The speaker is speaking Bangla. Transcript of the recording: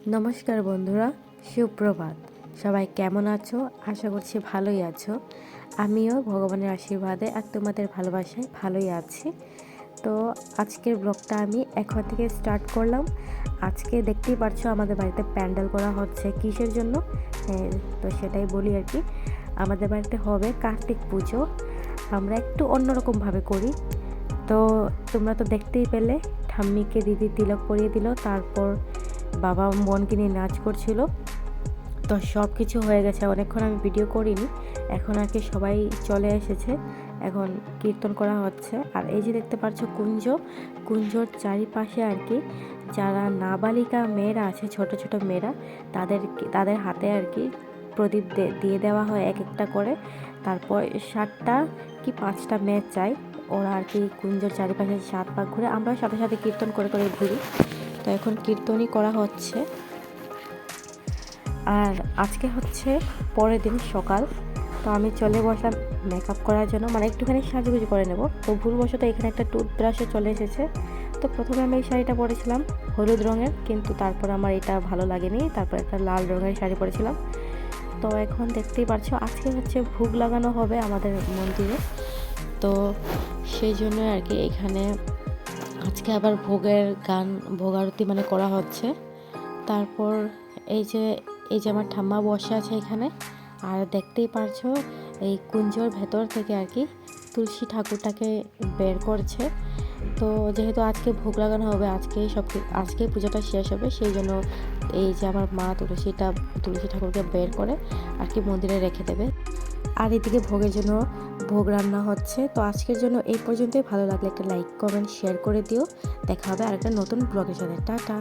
নমস্কার বন্ধুরা, সুপ্রভাত। সবাই কেমন আছো? আশা করছি ভালোই আছো। আমিও ভগবানের আশীর্বাদে আর তোমাদের ভালোবাসায় ভালোই আছি। তো আজকের ব্লগটা আমি এখন থেকে স্টার্ট করলাম। আজকে দেখতেই পারছো আমাদের বাড়িতে প্যান্ডেল করা হচ্ছে। কিসের জন্য? তো সেটাই বলি আর কি। আমাদের বাড়িতে হবে কার্তিক পুজো। আমরা একটু অন্যরকমভাবে করি। তো তোমরা তো দেখতেই পেলে, ঠাম্মিকে দিদি তিলক পরিয়ে দিল, তারপর বাবা বোনকে নিয়ে নাচ করছিল। তো সব কিছু হয়ে গেছে, অনেকক্ষণ আমি ভিডিও করিনি। এখন আর কি সবাই চলে এসেছে, এখন কীর্তন করা হচ্ছে। আর এই যে দেখতে পাচ্ছ কুঞ্জর চারিপাশে আর কি যারা নাবালিকা মেয়েরা আছে, ছোট ছোট মেয়েরা, তাদের হাতে আর কি প্রদীপ দিয়ে দেওয়া হয় এক একটা করে। তারপর 7টা কি 5টা মেয়ে চাই, ওরা আর কি কুঞ্জর চারিপাশে 7 পাক ঘুরে, আমরাও সাথে সাথে কীর্তন করে করে ঘুরি। তো এখন কীর্তনই করা হচ্ছে। আর আজকে হচ্ছে পরের দিন সকাল। তো আমি চলে বসলাম মেকআপ করার জন্য, মানে একটুখানি সাজুগুজু করে নেব। তো ভুলবশত এখানে একটা টুথব্রাশও চলে এসেছে। তো প্রথমে আমি এই শাড়িটা পরেছিলাম হলুদ রঙের, কিন্তু তারপর আমার এটা ভালো লাগেনি, তারপর একটা লাল রঙের শাড়ি পরেছিলাম। তো এখন দেখতেই পারছো আজকে হচ্ছে ভোগ লাগানো হবে আমাদের মন্দিরে। তো সেই জন্য আর কি এখানে আজকে আবার ভোগের গান, ভোগ আরতি মানে করা হচ্ছে। তারপর এই যে আমার ঠাম্মা বসে আছে এখানে। আর দেখতেই পারছো এই কুঞ্জর ভেতর থেকে আর কি তুলসী ঠাকুরটাকে বের করছে। তো যেহেতু আজকে ভোগ লাগানো হবে, আজকেই পুজোটা শেষ হবে, সেই জন্য এই যে আমার মা তুলসী ঠাকুরকে বের করে আর কি মন্দিরে রেখে দেবে। আর এদিকে ভোগের জন্য ভোগ রান্না হচ্ছে। তো আজকের জন্য এই পর্যন্তই। ভালো লাগলে একটা লাইক, কমেন্ট, শেয়ার করে দিও। দেখা হবে আরেকটা নতুন ব্লগের সাথে। টাটা।